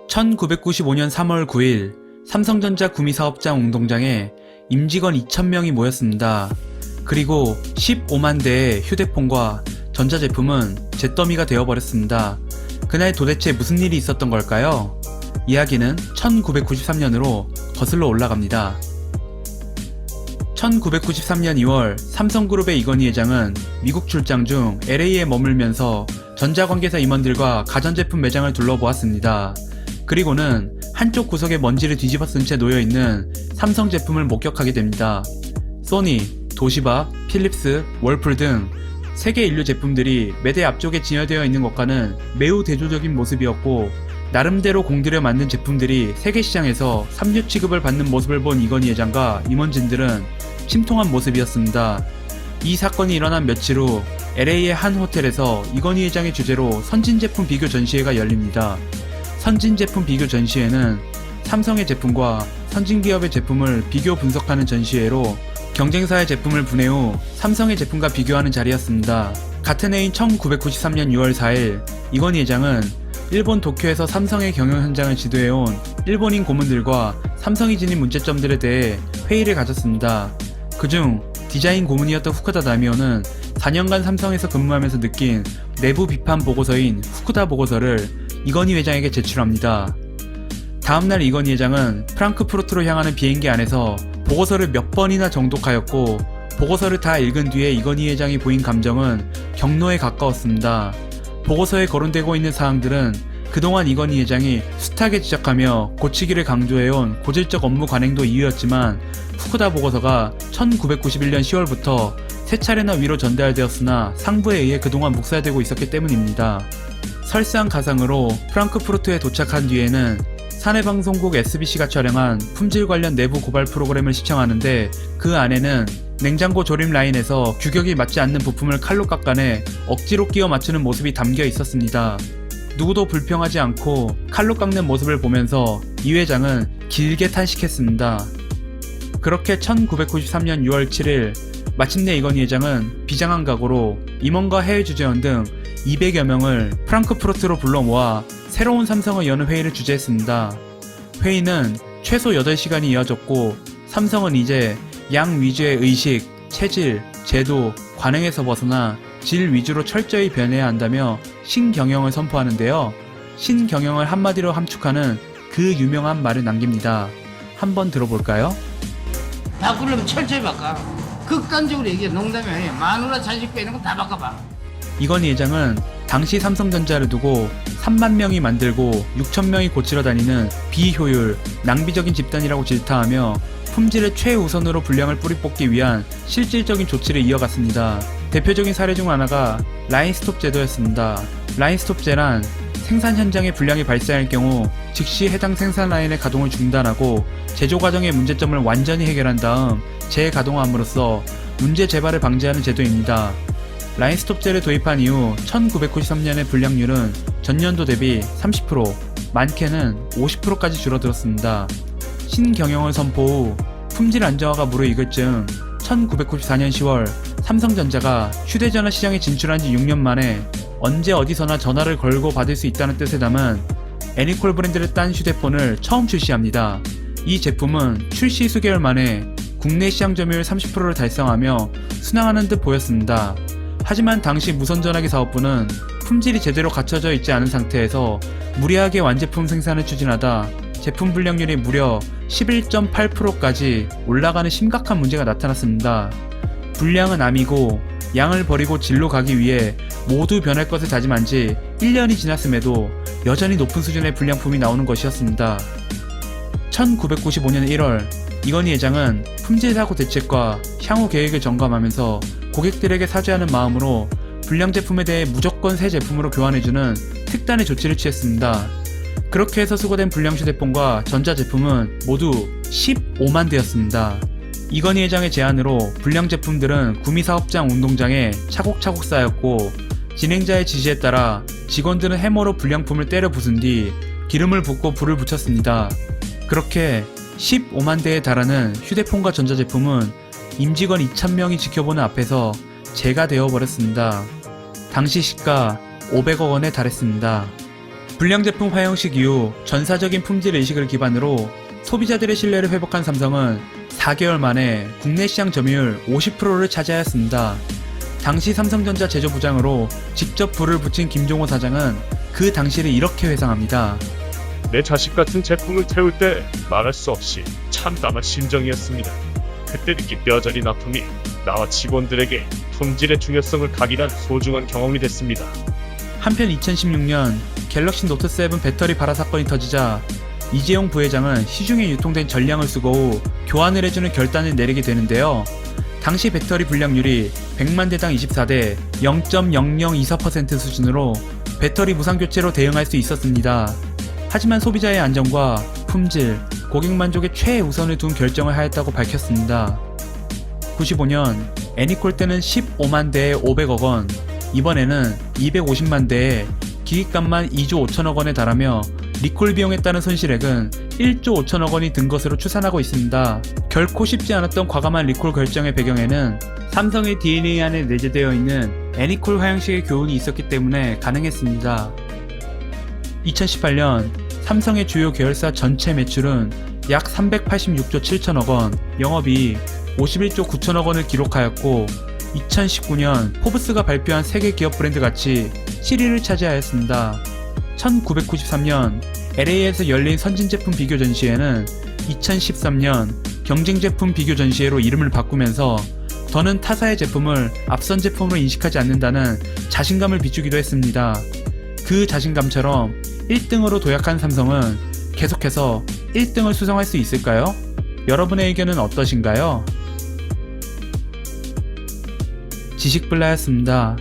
1995년 3월 9일 삼성전자 구미사업장 운동장에 임직원 2,000명이 모였습니다. 그리고 15만 대의 휴대폰과 전자제품은 잿더미가 되어버렸습니다. 그날 도대체 무슨 일이 있었던 걸까요? 이야기는 1993년으로 거슬러 올라갑니다. 1993년 2월 삼성그룹의 이건희 회장은 미국 출장 중 LA에 머물면서 전자관계사 임원들과 가전제품 매장을 둘러보았습니다. 그리고는 한쪽 구석에 먼지를 뒤집어 쓴 채 놓여있는 삼성 제품을 목격하게 됩니다. 소니, 도시바, 필립스, 월풀 등 세계 인류 제품들이 매대 앞쪽에 진열되어 있는 것과는 매우 대조적인 모습이었고, 나름대로 공들여 만든 제품들이 세계 시장에서 삼류 취급을 받는 모습을 본 이건희 회장과 임원진들은 심통한 모습이었습니다. 이 사건이 일어난 며칠 후 LA의 한 호텔에서 이건희 회장의 주재로 선진제품 비교 전시회가 열립니다. 선진제품 비교 전시회는 삼성의 제품과 선진기업의 제품을 비교 분석하는 전시회로 경쟁사의 제품을 분해 후 삼성의 제품과 비교하는 자리였습니다. 같은 해인 1993년 6월 4일 이건희 회장은 일본 도쿄에서 삼성의 경영 현장을 지도해온 일본인 고문들과 삼성이 지닌 문제점들에 대해 회의를 가졌습니다. 그중 디자인 고문이었던 후쿠다 다미오는 4년간 삼성에서 근무하면서 느낀 내부 비판 보고서인 후쿠다 보고서를 이건희 회장에게 제출합니다. 다음날 이건희 회장은 프랑크푸르트로 향하는 비행기 안에서 보고서를 몇 번이나 정독하였고, 보고서를 다 읽은 뒤에 이건희 회장이 보인 감정은 격노에 가까웠습니다. 보고서에 거론되고 있는 사항들은 그동안 이건희 회장이 숱하게 지적하며 고치기를 강조해온 고질적 업무 관행도 이유였지만, 후쿠다 보고서가 1991년 10월부터 세 차례나 위로 전달되었으나 상부에 의해 그동안 묵살되고 있었기 때문입니다. 설상가상으로 프랑크푸르트에 도착한 뒤에는 사내방송국 SBC가 촬영한 품질 관련 내부 고발 프로그램을 시청하는데, 그 안에는 냉장고 조림 라인에서 규격이 맞지 않는 부품을 칼로 깎아내 억지로 끼워 맞추는 모습이 담겨 있었습니다. 누구도 불평하지 않고 칼로 깎는 모습을 보면서 이 회장은 길게 탄식했습니다. 그렇게 1993년 6월 7일 마침내 이건희 회장은 비장한 각오로 임원과 해외 주재원 등 200여 명을 프랑크푸르트로 불러 모아 새로운 삼성을 여는 회의를 주재했습니다. 회의는 최소 8시간이 이어졌고, 삼성은 이제 양 위주의 의식, 체질, 제도, 관행에서 벗어나 질 위주로 철저히 변해야 한다며 신경영을 선포하는데요. 신경영을 한마디로 함축하는 그 유명한 말을 남깁니다. 한번 들어볼까요? 바꾸려면 철저히 바꿔. 극단적으로 얘기해. 농담이 아니야. 마누라 자식 빼는 거 다 바꿔봐. 이건희 회장은 당시 삼성전자를 두고 3만 명이 만들고 6천 명이 고치러 다니는 비효율, 낭비적인 집단이라고 질타하며 품질을 최우선으로 분량을 뿌리 뽑기 위한 실질적인 조치를 이어갔습니다. 대표적인 사례 중 하나가 라인스톱 제도였습니다. 라인스톱제란 생산 현장에 불량이 발생할 경우 즉시 해당 생산 라인의 가동을 중단하고 제조 과정의 문제점을 완전히 해결한 다음 재가동함으로써 문제 재발을 방지하는 제도입니다. 라인스톱제를 도입한 이후 1993년의 불량률은 전년도 대비 30%, 많게는 50%까지 줄어들었습니다. 신경영을 선포 후 품질 안정화가 무르익을 즈음 1994년 10월 삼성전자가 휴대전화 시장에 진출한 지 6년 만에 언제 어디서나 전화를 걸고 받을 수 있다는 뜻을 담은 애니콜 브랜드를 딴 휴대폰을 처음 출시합니다. 이 제품은 출시 수개월 만에 국내 시장 점유율 30%를 달성하며 순항하는 듯 보였습니다. 하지만 당시 무선전화기 사업부는 품질이 제대로 갖춰져 있지 않은 상태에서 무리하게 완제품 생산을 추진하다 제품 불량률이 무려 11.8%까지 올라가는 심각한 문제가 나타났습니다. 불량은 암이고 양을 버리고 질로 가기 위해 모두 변할 것을 다짐한 지 1년이 지났음에도 여전히 높은 수준의 불량품이 나오는 것이었습니다. 1995년 1월 이건희 회장은 품질사고 대책과 향후 계획을 점검하면서 고객들에게 사죄하는 마음으로 불량 제품에 대해 무조건 새 제품으로 교환해주는 특단의 조치를 취했습니다. 그렇게 해서 수거된 불량 휴대폰과 전자제품은 모두 15만 대였습니다. 이건희 회장의 제안으로 불량 제품들은 구미사업장 운동장에 차곡차곡 쌓였고, 진행자의 지시에 따라 직원들은 해머로 불량품을 때려 부순 뒤 기름을 붓고 불을 붙였습니다. 그렇게 15만 대에 달하는 휴대폰과 전자제품은 임직원 2,000명이 지켜보는 앞에서 재가 되어버렸습니다. 당시 시가 500억 원에 달했습니다. 불량제품 화형식 이후 전사적인 품질 의식을 기반으로 소비자들의 신뢰를 회복한 삼성은 4개월 만에 국내 시장 점유율 50%를 차지하였습니다. 당시 삼성전자 제조부장으로 직접 불을 붙인 김종호 사장은 그 당시를 이렇게 회상합니다. 내 자식 같은 제품을 태울 때 말할 수 없이 참담한 심정이었습니다. 그때 느낀 뼈저린 아픔이 나와 직원들에게 품질의 중요성을 각인한 소중한 경험이 됐습니다. 한편 2016년 갤럭시 노트 7 배터리 발화 사건이 터지자 이재용 부회장은 시중에 유통된 전량을 수거 후 교환을 해주는 결단을 내리게 되는데요. 당시 배터리 불량률이 100만 대당 24대 0.0024% 수준으로 배터리 무상 교체로 대응할 수 있었습니다. 하지만 소비자의 안전과 품질, 고객 만족에 최우선을 둔 결정을 하였다고 밝혔습니다. 95년 애니콜 때는 15만 대에 500억 원, 이번에는 250만 대에 기획값만 2조 5천억 원에 달하며 리콜 비용에 따른 손실액은 1조 5천억 원이 든 것으로 추산하고 있습니다. 결코 쉽지 않았던 과감한 리콜 결정의 배경에는 삼성의 DNA 안에 내재되어 있는 애니콜 화형식의 교훈이 있었기 때문에 가능했습니다. 2018년 삼성의 주요 계열사 전체 매출은 약 386조 7천억 원, 영업이익 51조 9천억 원을 기록하였고 2019년 포브스가 발표한 세계 기업 브랜드 가치 7위를 차지하였습니다. 1993년 LA에서 열린 선진제품 비교 전시회는 2013년 경쟁제품 비교 전시회로 이름을 바꾸면서 더는 타사의 제품을 앞선 제품으로 인식하지 않는다는 자신감을 비추기도 했습니다. 그 자신감처럼 1등으로 도약한 삼성은 계속해서 1등을 수성할 수 있을까요? 여러분의 의견은 어떠신가요? 지식블라였습니다.